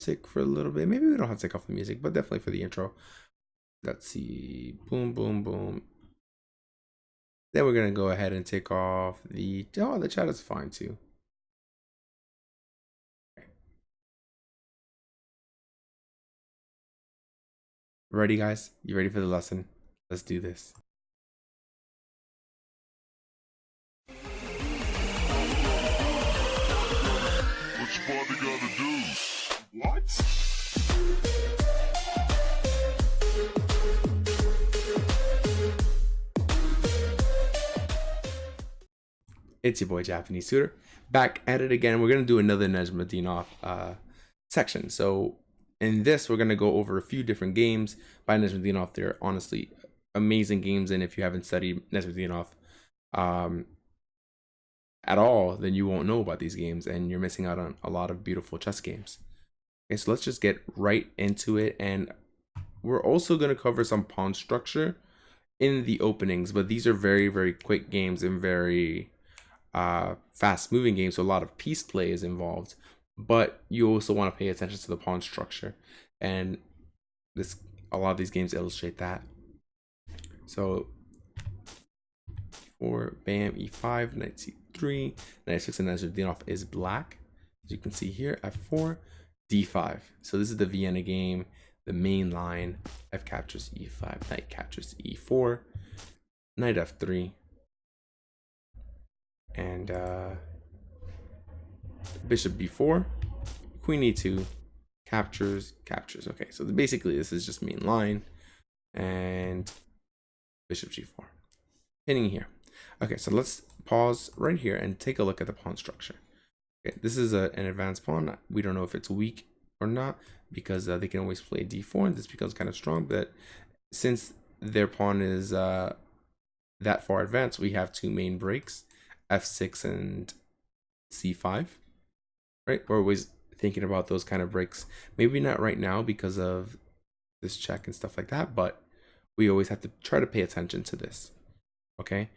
music for a little bit. Maybe we don't have to take off the music, but definitely for the intro. Let's see. Boom, boom, boom. Then we're gonna go ahead and take off the the chat is fine too. Okay. Ready, guys? You ready for the lesson? Let's do this. What Sparta gotta do? What? It's your boy Japanese Tutor, back at it again. We're gonna do another Nezhmetdinov section. So in this, we're gonna go over a few different games by Nezhmetdinov. They're honestly amazing games, and if you haven't studied Nezhmetdinov at all, then you won't know about these games, and you're missing out on a lot of beautiful chess games. Okay, so let's just get right into it, and we're also gonna cover some pawn structure in the openings, but these are very, very quick games and very fast moving games, so a lot of piece play is involved, but you also want to pay attention to the pawn structure, and a lot of these games illustrate that. So for bam, e5, knight c3, knight 6, and Nezhmetdinov is black, as you can see here. F4, d5. So this is the Vienna game, the main line. F captures e5, knight captures e4, knight f3, and bishop b4, queen e2, captures. Okay, so basically this is just main line, and bishop g4, hitting here. Okay, so let's pause right here and take a look at the pawn structure. Okay, this is an advanced pawn. We don't know if it's weak or not, because they can always play d4, and this becomes kind of strong, but since their pawn is that far advanced, we have two main breaks, f6 and c5, right? We're always thinking about those kind of breaks. Maybe not right now because of this check and stuff like that, but we always have to try to pay attention to this. Okay,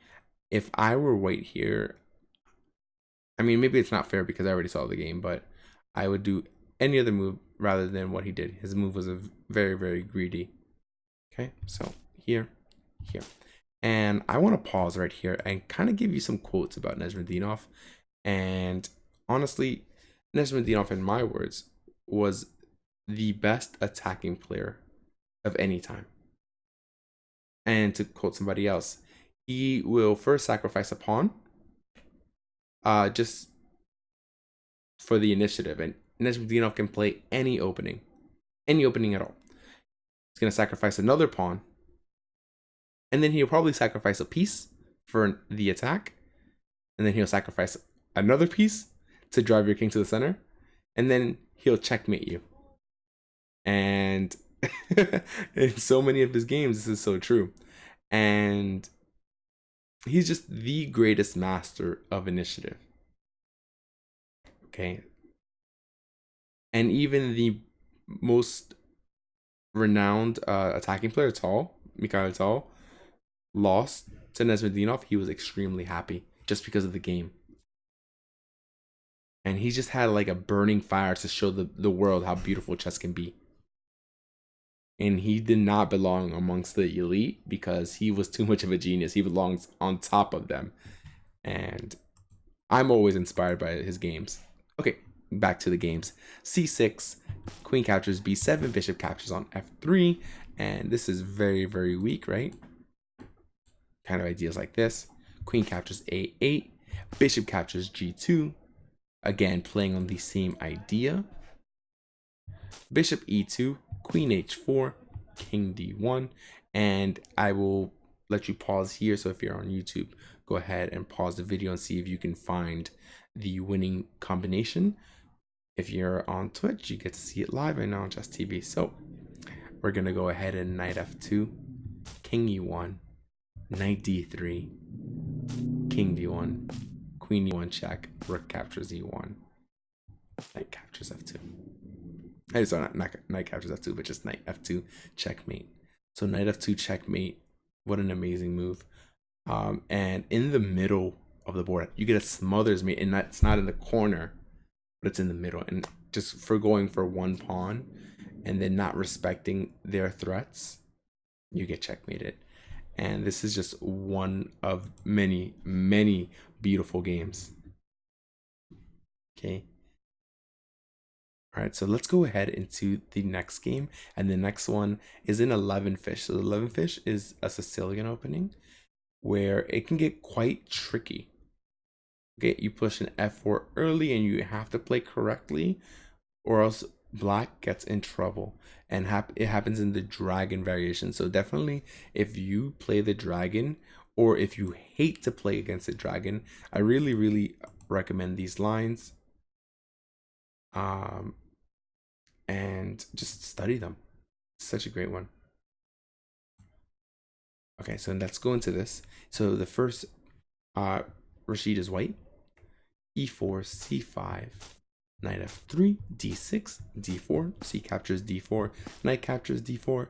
if I were white here, I mean, maybe it's not fair because I already saw the game, but I would do any other move rather than what he did. His move was a very, very greedy. Okay, so here. And I want to pause right here and kind of give you some quotes about Nezhmetdinov. And honestly, Nezhmetdinov, in my words, was the best attacking player of any time. And to quote somebody else, he will first sacrifice a pawn just for the initiative. And Nezhmetdinov can play any opening at all. He's going to sacrifice another pawn, and then he'll probably sacrifice a piece for the attack, and then he'll sacrifice another piece to drive your king to the center, and then he'll checkmate you. And in so many of his games, this is so true. And he's just the greatest master of initiative. Okay. And even the most renowned attacking player, Mikhail Tal, lost to Nezhmetdinov. He was extremely happy just because of the game. And he just had like a burning fire to show the world how beautiful chess can be. And he did not belong amongst the elite because he was too much of a genius. He belongs on top of them. And I'm always inspired by his games. Okay, back to the games. c6, queen captures b7, bishop captures on f3. And this is very, very weak, right? Kind of ideas like this. Queen captures a8, bishop captures g2. Again, playing on the same idea. Bishop e2, queen h4, king d1. And I will let you pause here. So if you're on YouTube, go ahead and pause the video and see if you can find the winning combination. If you're on Twitch, you get to see it live, and now on Chess TV. So we're going to go ahead and knight f2, king e1, knight d3, king d1, queen e1 check, rook captures e1, knight captures f2. Sorry, not knight captures f2, but just knight f2 checkmate. So knight f2 checkmate. What an amazing move. And in the middle of the board, you get a smothers mate, and that's not in the corner, but it's in the middle. And just for going for one pawn and then not respecting their threats, you get checkmated. And this is just one of many, many beautiful games. Okay. All right, so let's go ahead into the next game. And the next one is in 11 fish. So 11 fish is a Sicilian opening where it can get quite tricky. Okay, you push an f4 early and you have to play correctly, or else black gets in trouble. And it happens in the dragon variation. So definitely, if you play the dragon, or if you hate to play against the dragon, I really, really recommend these lines. And just study them. It's such a great one. Okay, so let's go into this. So the first Rashid is white. E4, C5, knight f3, d6, d4, c captures d4, knight captures d4,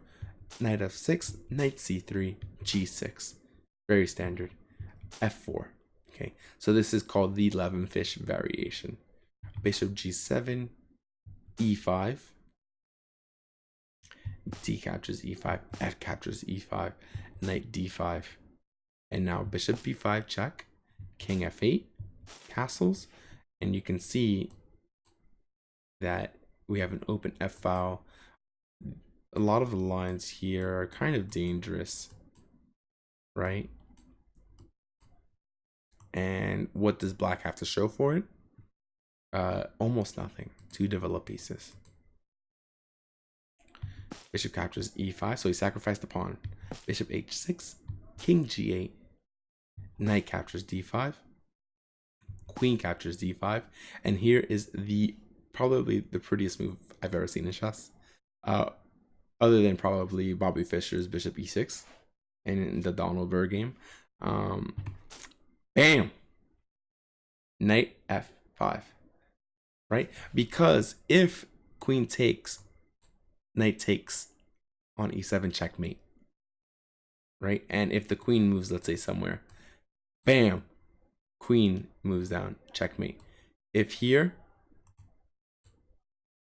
knight f6, knight c3, g6. Very standard. f4. Okay, so this is called the 11 fish variation. Bishop g7, e5, d captures e5, f captures e5, knight d5, and now bishop b5 check, king f8, castles, and you can see that we have an open f file. A lot of the lines here are kind of dangerous, right? And what does black have to show for it? Almost nothing. 2 developed pieces. Bishop captures e5, so he sacrificed the pawn. Bishop h6, king g8, knight captures d5, queen captures d5, and here is probably the prettiest move I've ever seen in chess, other than probably Bobby Fischer's bishop e6 and in the Donald Berg game. Bam, knight f5, right? Because if queen takes, knight takes on e7, checkmate, right? And if the queen moves, let's say somewhere, bam, queen moves down, checkmate. If here,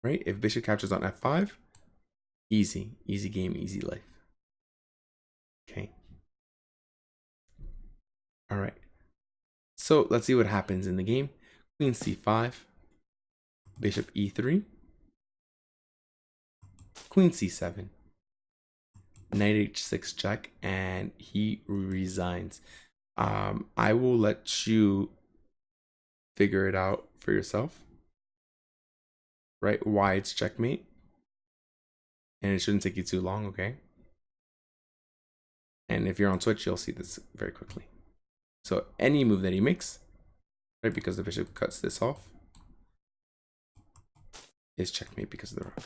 right, if bishop captures on f5, easy game, easy life. Okay. All right. So let's see what happens in the game. Queen c5, bishop e3, queen c7, knight h6 check, and he resigns. I will let you figure it out for yourself, right? Why it's checkmate, and it shouldn't take you too long, okay? And if you're on Twitch, you'll see this very quickly. So any move that he makes, right, because the bishop cuts this off, is checkmate because of the rook.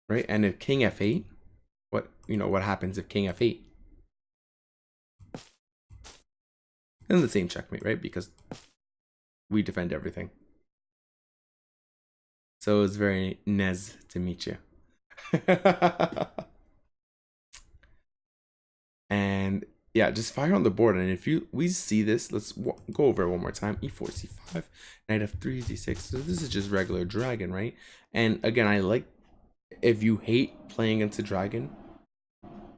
Right, and if king f8, what happens if king f8? And the same checkmate, right? Because we defend everything. So it's very Nez to meet you. And yeah, just fire on the board. And if we see this, let's go over it one more time. E4, C5, knight F3, D6. So this is just regular dragon, right? And again, if you hate playing into dragon,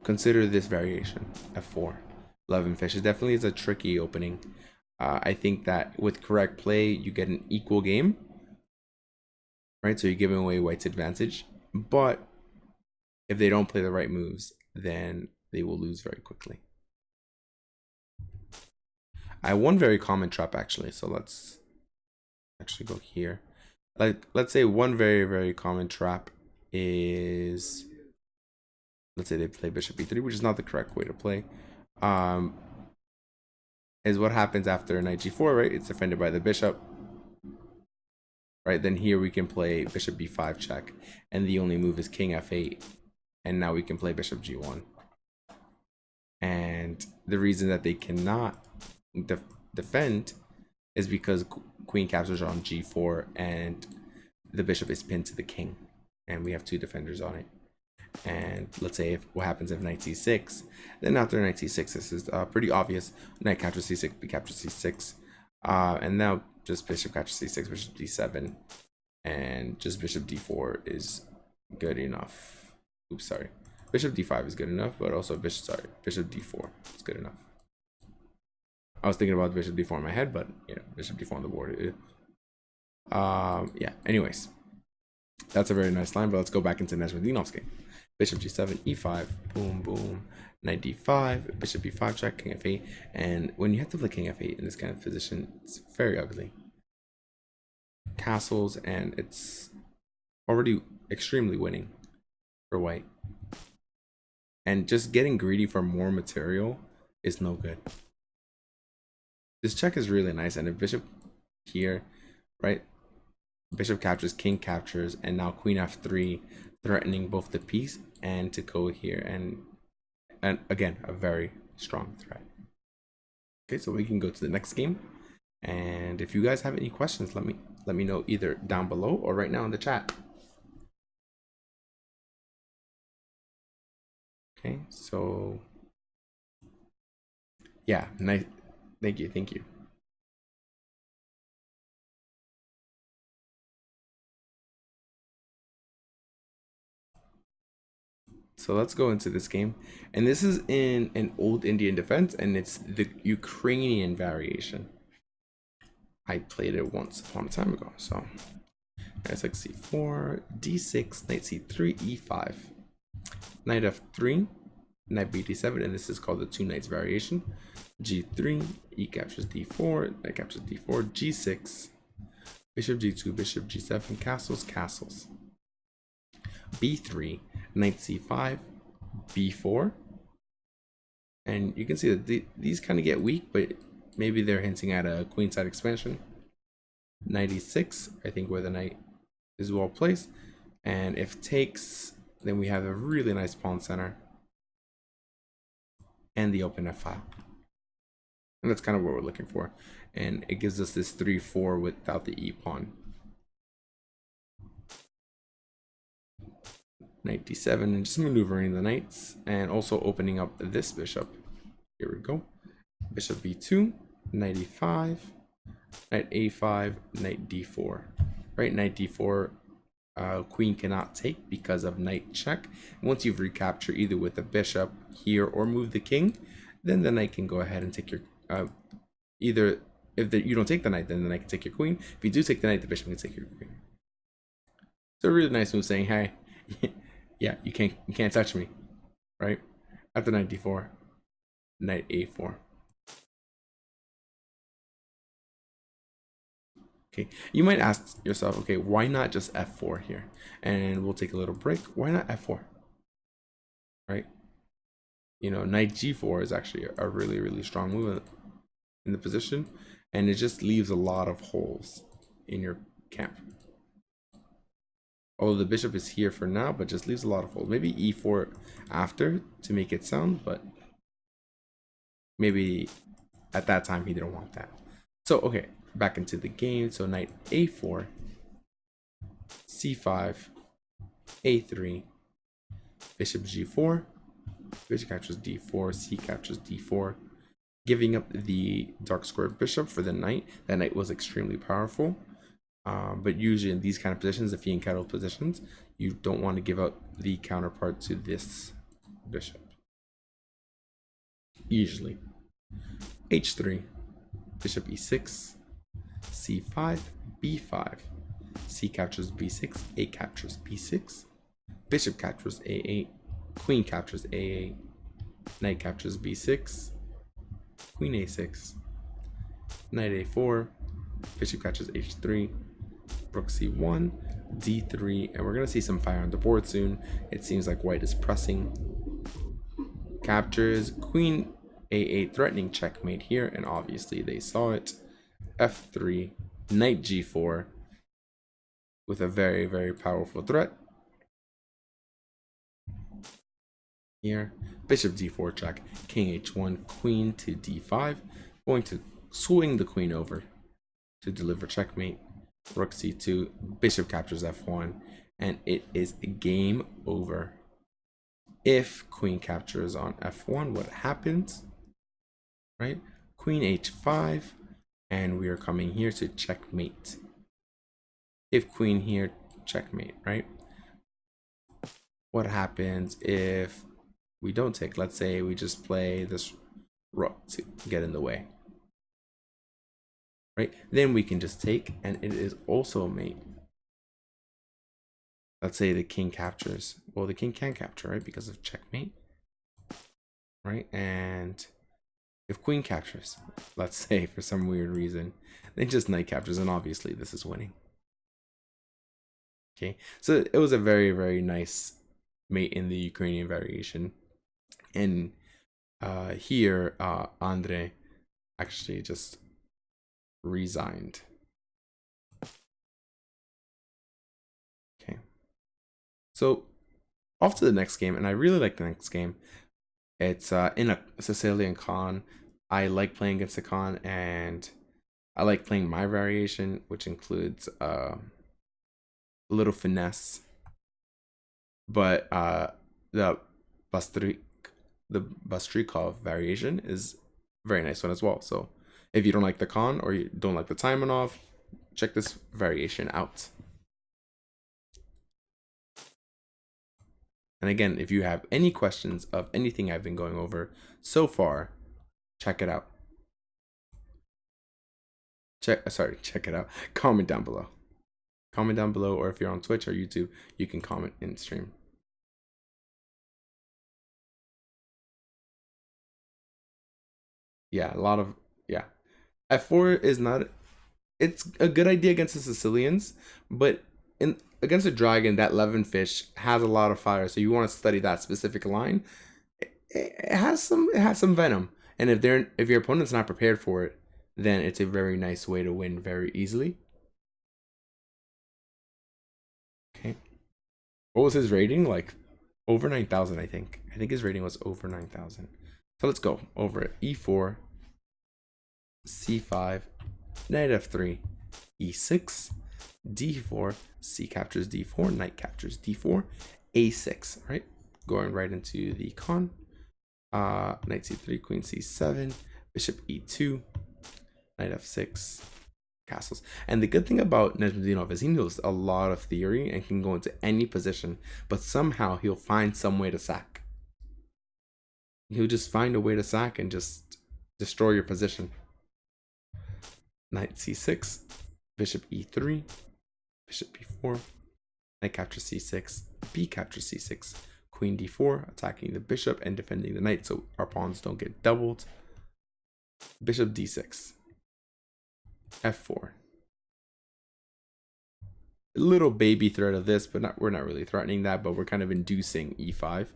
consider this variation, F4, 11 fish. It definitely is a tricky opening. I think that with correct play, you get an equal game, right? So you're giving away white's advantage. But if they don't play the right moves, then they will lose very quickly. I have one very common trap actually, so let's actually go here. Let's say one very, very common trap is, let's say they play bishop e3, which is not the correct way to play. Is what happens after knight g4, right? It's defended by the bishop, right? Then here we can play bishop b5 check, and the only move is king f8, and now we can play bishop g1. And the reason that they cannot defend is because queen captures on g4 and the bishop is pinned to the king, and we have 2 defenders on it. And let's say if what happens if knight c6, then after knight c6, this is pretty obvious. Knight captures c6, b captures c6, and now just bishop captures c6, bishop d7, and just bishop d4 is good enough. Oops, sorry. Bishop d5 is good enough, but also bishop d4 is good enough. I was thinking about bishop d4 in my head, but yeah, bishop d4 on the board. Yeah. Anyways, that's a very nice line. But let's go back into Nezhmetdinov's game. Bishop g7, e5, boom, boom, knight d5, bishop b5 check, king f8. And when you have to play king f8 in this kind of position, it's very ugly. Castles, and it's already extremely winning for white. And just getting greedy for more material is no good. This check is really nice, and if bishop here, right, bishop captures, king captures, and now queen f3, threatening both the piece and to go here, and again, a very strong threat. Okay, so we can go to the next game, and if you guys have any questions, let me know either down below or right now in the chat. Okay, so yeah, nice. Thank you. So let's go into this game, and this is in an old Indian defense, and it's the Ukrainian variation. I played it once upon a time ago. So it's like c4, d6, knight c3, e5, knight f3, knight b7, and this is called the two knights variation. G3, e captures d4, knight captures d4, g6, bishop g2, bishop g7, castles, b3, knight c5, b4, and you can see that these kind of get weak, but maybe they're hinting at a queenside expansion. Knight e6, I think, where the knight is well placed, and if takes, then we have a really nice pawn center and the open f file, and that's kind of what we're looking for, and it gives us this 3-4 without the e pawn. Knight d7, and just maneuvering the knights, and also opening up this bishop. Here we go. Bishop b2, knight e5, knight a5, knight d4. Right, knight d4, queen cannot take because of knight check. Once you've recaptured either with the bishop here or move the king, then the knight can go ahead and take your either if you don't take the knight, then the knight can take your queen. If you do take the knight, the bishop can take your queen. It's a really nice move saying, hey, yeah, you can't touch me, right? After knight d4, knight a4. Okay, you might ask yourself, okay, why not just f4 here? And we'll take a little break. Why not f4? Right? You know, knight g4 is actually a really strong move in the position, and it just leaves a lot of holes in your camp. Although the bishop is here for now, but just leaves a lot of holes. Maybe e4 after to make it sound, but maybe at that time he didn't want that. So, okay, back into the game. So knight a4, c5, a3, bishop g4, bishop captures d4, c captures d4, giving up the dark squared bishop for the knight. That knight was extremely powerful. But usually in these kind of positions, the fianchetto kettle positions, you don't want to give up the counterpart to this bishop. Usually. h3, bishop e6, c5, b5, c captures b6, a captures b6, bishop captures a8, queen captures a8, knight captures b6, queen a6, knight a4, bishop captures h3, rook c1, d3, and we're gonna see some fire on the board soon. It seems like white is pressing. Captures, queen a8, threatening checkmate here, and obviously they saw it. f3, knight g4 with a very powerful threat. Here, bishop d4 check, king h1, queen to d5, going to swing the queen over to deliver checkmate. Rook c2, bishop captures f1, and it is game over. If queen captures on f1, what happens? Right? Queen h5, and we are coming here to checkmate. If queen here, checkmate, right? What happens if we don't take? Let's say we just play this rook to get in the way. Right? Then we can just take, and it is also a mate. Let's say the king captures. Well, the king can capture, right? Because of checkmate. Right? And if queen captures, let's say for some weird reason, then just knight captures, and obviously this is winning. Okay, so it was a very, very nice mate in the Ukrainian variation. And here, Andre actually just resigned. Okay, so off to the next game, and I really like the next game. It's in a Sicilian Khan. I like playing against the Khan, and I like playing my variation, which includes a little finesse. But the Bastrikov variation is a very nice one as well. So if you don't like the Khan or you don't like the Taimanov, check this variation out. And again, if you have any questions of anything I've been going over so far, check it out. Check it out. Comment down below. Comment down below, or if you're on Twitch or YouTube, you can comment in stream. Yeah, a lot of, yeah. F4 is not, it's a good idea against the Sicilians, but against a dragon, that Levenfish has a lot of fire, so you want to study that specific line. It has some venom, and if your opponent's not prepared for it, then it's a very nice way to win very easily. Okay, what was his rating? Like over 9,000, I think. I think his rating was over 9,000. So let's go over it. E4, C5, knight F3, E6, D4, C captures D4, knight captures D4, A6, right? Going right into the Khan. Knight C3, Queen C7, Bishop E2, Knight F6, castles. And the good thing about Nezhmetdinov is he knows a lot of theory and can go into any position, but somehow he'll find some way to sack. He'll just find a way to sack and just destroy your position. Knight C6, Bishop E3, Bishop B4, Knight captures C6, B captures C6, Queen D4, attacking the bishop and defending the knight so our pawns don't get doubled. Bishop D6, F4. A little baby threat of this, but we're not really threatening that, but we're kind of inducing E5,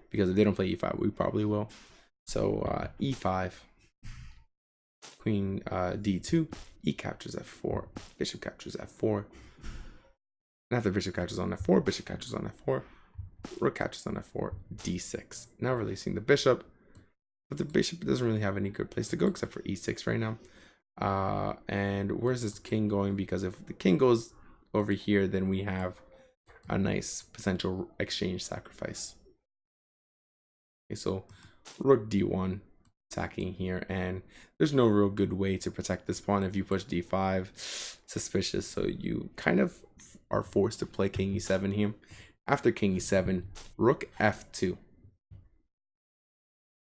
because if they don't play E5, we probably will. So E5, Queen D2, E captures F4, Bishop captures F4. And after Bishop captures on F4, Bishop captures on F4, Rook captures on F4, D6. Now releasing the Bishop, but the Bishop doesn't really have any good place to go except for E6 right now. And where's this King going? Because if the King goes over here, then we have a nice potential exchange sacrifice. Okay, so Rook D1 attacking here, and there's no real good way to protect this pawn. If you push D5, suspicious, so you kind of are forced to play King E7 here. After King E7, Rook F2.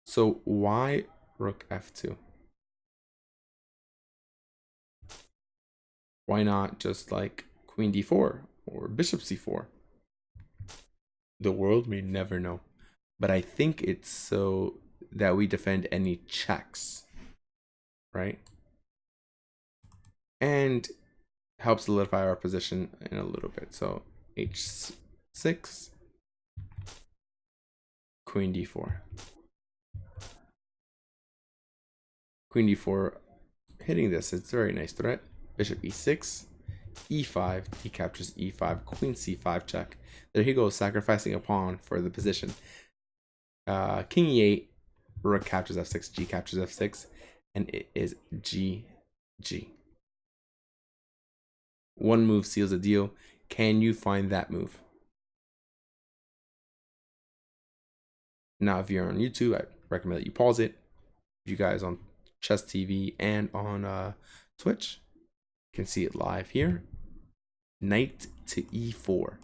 So why Rook F2? Why not just like Queen D4 or Bishop C4? The world may never know, but I think it's so that we defend any checks, right? And help solidify our position in a little bit. So H6, Queen D4. Queen D4 hitting this, it's a very nice threat. Bishop E6, E5, he captures E5, Queen C5 check. There he goes, sacrificing a pawn for the position. King E8, Rook captures F6, G captures F6, and it is GG. One move seals the deal. Can you find that move? Now, if you're on YouTube, I recommend that you pause it. If you guys on Chess TV and on Twitch can see it live here. Knight to e4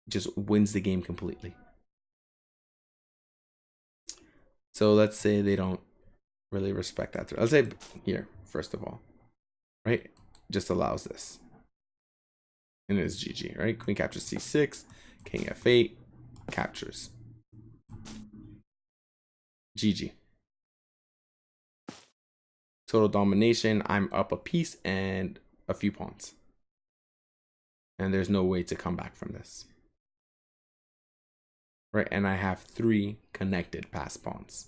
just wins the game completely. So let's say they don't really respect that. Let's say here, first of all, right? Just allows this. And it's GG, right? Queen captures c6, king f8, captures. GG. Total domination. I'm up a piece and a few pawns. And there's no way to come back from this. Right, and I have 3 connected pass pawns.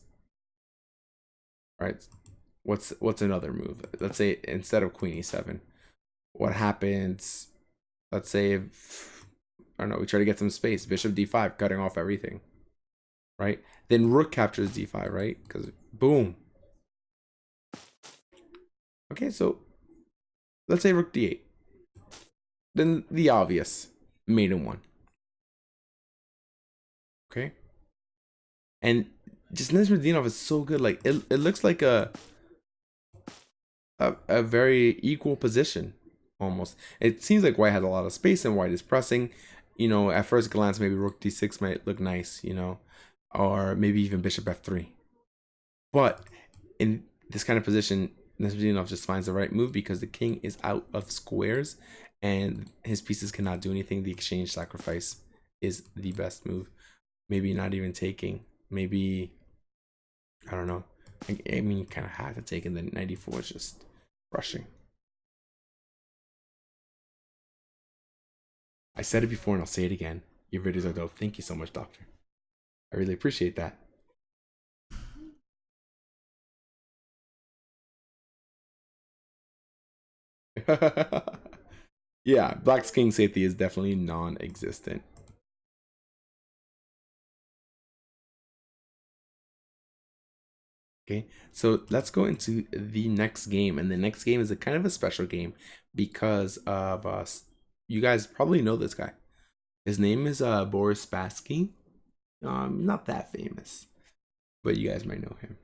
Right, what's another move? Let's say instead of queen e7, what happens? Let's say if, I don't know, we try to get some space. Bishop d5, cutting off everything. Right, then rook captures d5, right? Because boom. Okay, so let's say rook d8. Then the obvious, maiden one. Okay. And just Nezhmetdinov is so good. Like it looks like a very equal position almost. It seems like white has a lot of space and white is pressing. You know, at first glance, maybe rook d6 might look nice, you know, or maybe even bishop f3. But in this kind of position, Nezhmetdinov just finds the right move because the king is out of squares and his pieces cannot do anything. The exchange sacrifice is the best move. Maybe not even taking. Maybe, I don't know. I mean, you kind of had to take, and then 94 is just rushing. I said it before and I'll say it again. Your videos are dope. Thank you so much, Doctor. I really appreciate that. Yeah, Black's king safety is definitely non-existent. Okay, so let's go into the next game, and the next game is a kind of a special game because of you guys probably know this guy. His name is Boris Spassky. Not that famous, but you guys might know him.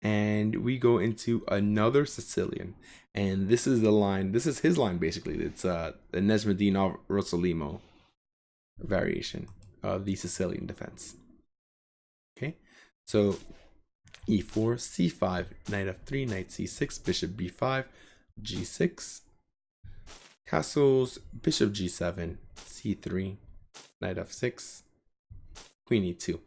And we go into another Sicilian, and this is the line. This is his line basically. It's the Nezhmetdinov Rosolimo variation of the Sicilian defense. Okay, so e4, c5, knight f3, knight c6, bishop b5, g6, castles, bishop g7, c3, knight f6, queen e2.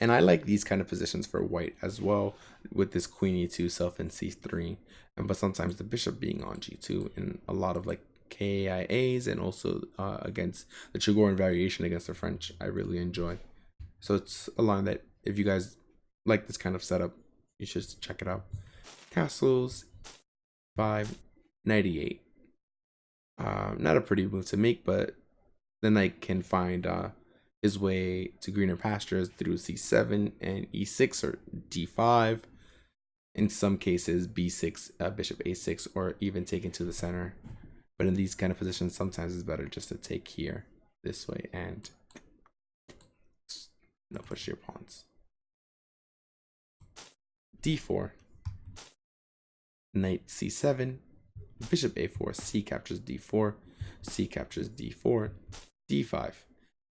And I like these kind of positions for white as well, with this queen e2 self in c3, but sometimes the bishop being on g2 in a lot of like KIAs, and also against the Chigorin variation against the French, I really enjoy. So it's a line that if you guys like this kind of setup, you should check it out. Castles, 598. Not a pretty move to make, but the knight can find his way to greener pastures through c7 and e6 or d5. In some cases, b6, bishop a6, or even taken to the center. But in these kind of positions, sometimes it's better just to take here this way and push your pawns. d4, knight c7, bishop a4, c captures d4, c captures d4, d5.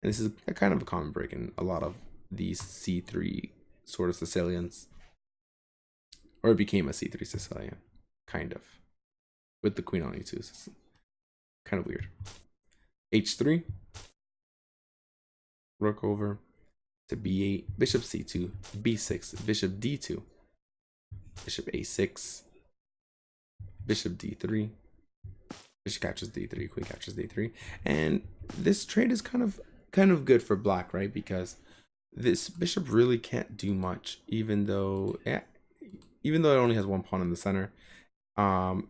And this is a kind of a common break in a lot of these c3 sort of Sicilians. Or it became a c3 Sicilian, kind of. With the queen on e2. It's kind of weird. h3, rook over to b8, bishop c2, b6, bishop d2, bishop a6, bishop d3, bishop captures d3, queen captures d3. And this trade is kind of good for black, right? Because this bishop really can't do much, even though it only has one pawn in the center. I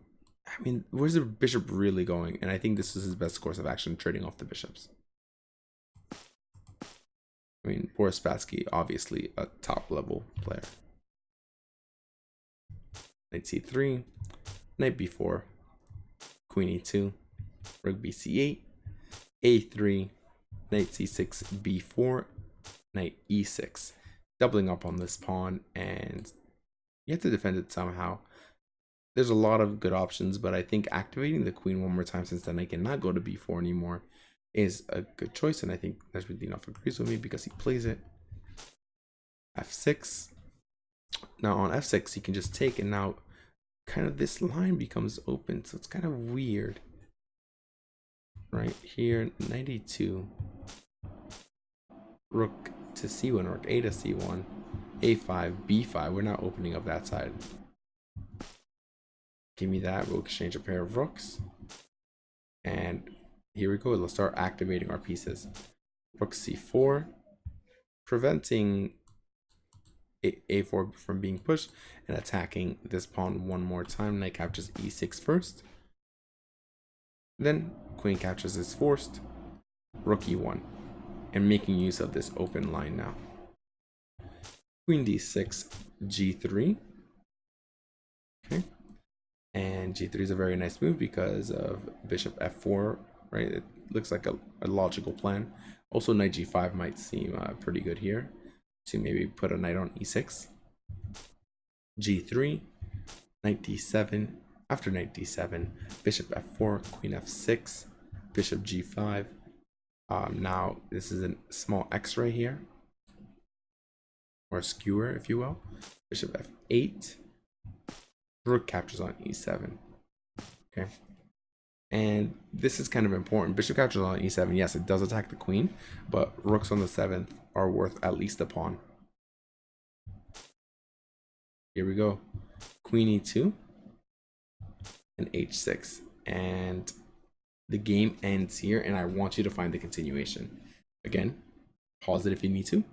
mean, where's the bishop really going? And I think this is his best course of action, trading off the bishops. I mean, Boris Spassky, obviously a top level player. Knight c3, knight b4, queen e2, rook bc8, a3, knight c6, b4, knight e6, doubling up on this pawn, and you have to defend it somehow. There's a lot of good options, but I think activating the queen one more time, since then I cannot go to b4 anymore, is a good choice, and I think Nezhmetdinov agrees with me because he plays it. f6. Now on f6 you can just take, and now kind of this line becomes open, so it's kind of weird. Right here, 92. Rook to c1, rook a to c1, a5, b5. We're not opening up that side. Give me that. We'll exchange a pair of rooks. And here we go. Let's start activating our pieces. Rook c4, preventing a4 from being pushed, and attacking this pawn one more time. Knight captures e6 first. Then queen captures is forced. Rook e1. And making use of this open line now. Queen d6, g3. Okay. And g3 is a very nice move because of bishop f4, right? It looks like a logical plan. Also, knight g5 might seem pretty good here to maybe put a knight on e6. g3, knight d7. After knight d7, bishop f4, queen f6, bishop g5. Now this is a small x-ray here, or a skewer, if you will. Bishop f8. Rook captures on e7. Okay. And this is kind of important. Bishop captures on e7. Yes, it does attack the queen, but rooks on the 7th are worth at least a pawn. Here we go. Queen e2 and h6. And the game ends here, and I want you to find the continuation. Again, pause it if you need to.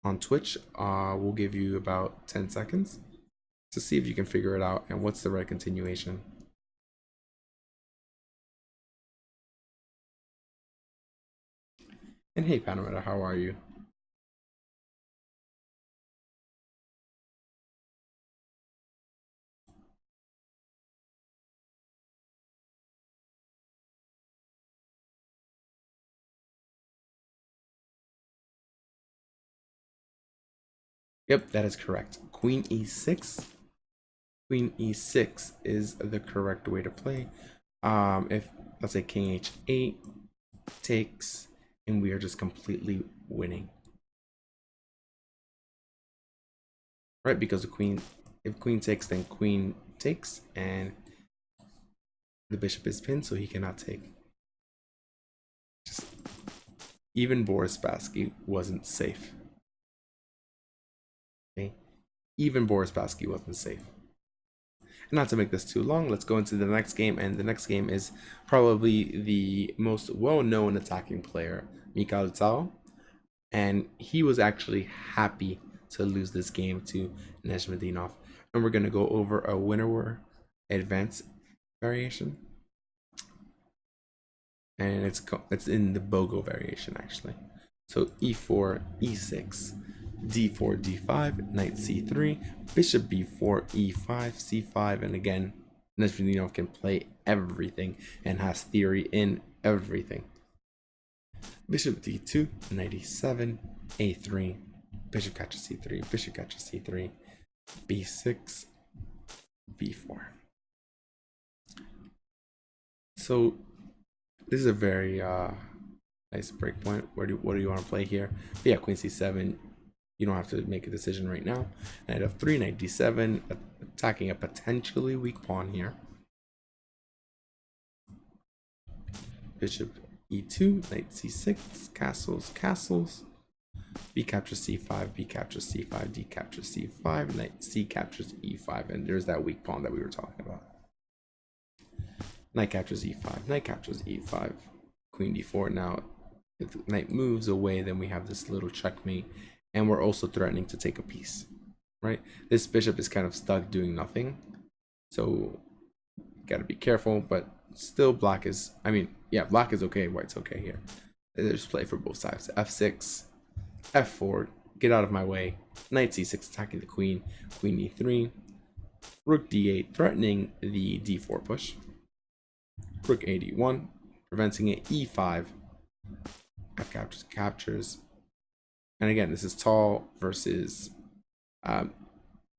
On Twitch, we'll give you about 10 seconds to see if you can figure it out and what's the right continuation. And hey, Panorama, how are you? Yep, that is correct. Queen e6. Queen e6 is the correct way to play. If, let's say, king h8 takes, and we are just completely winning. Right, because the queen, if queen takes, then queen takes, and the bishop is pinned, so he cannot take. Just, even Boris Spassky wasn't safe. Okay, even Boris Spassky wasn't safe. And not to make this too long, let's go into the next game, and the next game is probably the most well-known attacking player, Mikhail Tsao, and he was actually happy to lose this game to Nezhmetdinov. And we're going to go over a winner advanced variation, and it's in the Bogo variation actually. So e4, e6, d4, d5, knight c3, bishop b4, e5, c5, and again, Nezhmetdinov can play everything and has theory in everything. Bishop d2, knight e7, a3, bishop catches c3, bishop catches c3, b6, b4. So this is a very nice break point. What do you want to play here? But yeah, queen c7. You don't have to make a decision right now. Knight f3, knight d7, attacking a potentially weak pawn here. Bishop e2, knight c6, castles, castles. B captures c5, b captures c5, d captures c5, knight c captures e5, and there's that weak pawn that we were talking about. Knight captures e5, knight captures e5, queen d4. Now, if the knight moves away, then we have this little checkmate. And we're also threatening to take a piece, right? This bishop is kind of stuck doing nothing. So you gotta be careful, but still black is, black is okay, white's okay here. There's play for both sides. f6, f4, get out of my way. Knight c6 attacking the queen, queen e3, rook d8 threatening the d4 push. Rook a d1, preventing it, e5, F captures, captures. And again, this is tall versus well,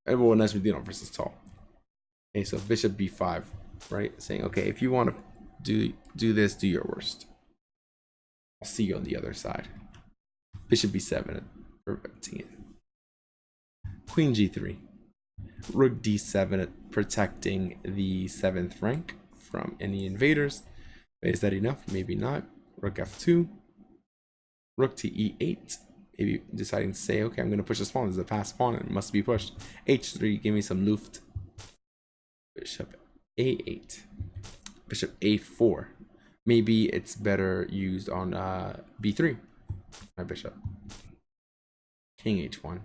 Nezhmetdinov versus tall. Okay, so bishop b5, right? Saying, okay, if you want to do this, do your worst. I'll see you on the other side. Bishop b7, preventing it. Queen g3. Rook d7, protecting the 7th rank from any invaders. Is that enough? Maybe not. Rook f2. Rook to e8. Maybe deciding to say, okay, I'm going to push this pawn. This is a passed pawn and it must be pushed. h3, give me some luft. Bishop a8. Bishop a4. Maybe it's better used on b3. My bishop. King h1.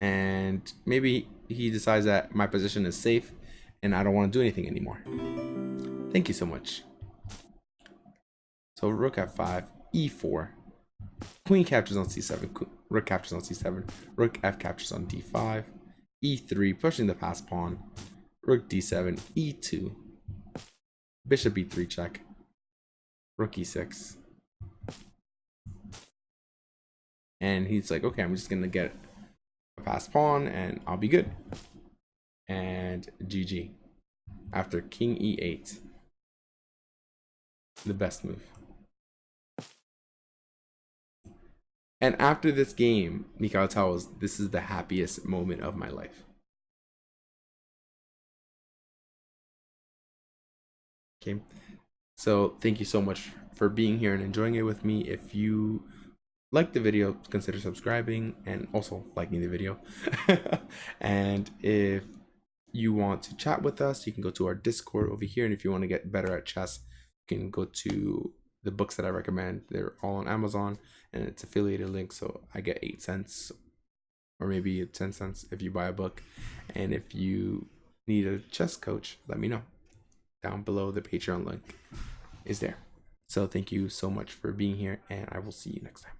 And maybe he decides that my position is safe and I don't want to do anything anymore. Thank you so much. So rook f5, e4. Queen captures on c7. Rook captures on c7. Rook f captures on d5. e3, pushing the passed pawn. Rook d7, e2. Bishop e3 check. Rook e6. And he's like, okay, I'm just going to get a passed pawn and I'll be good. And GG. After king e8. The best move. And after this game, Mikhail tells, this is the happiest moment of my life. Okay. So thank you so much for being here and enjoying it with me. If you like the video, consider subscribing and also liking the video. And if you want to chat with us, you can go to our Discord over here. And if you want to get better at chess, you can go to the books that I recommend. They're all on Amazon and it's affiliated link. So I get 8 cents or maybe 10 cents if you buy a book. And if you need a chess coach, let me know. Down below, the Patreon link is there. So thank you so much for being here and I will see you next time.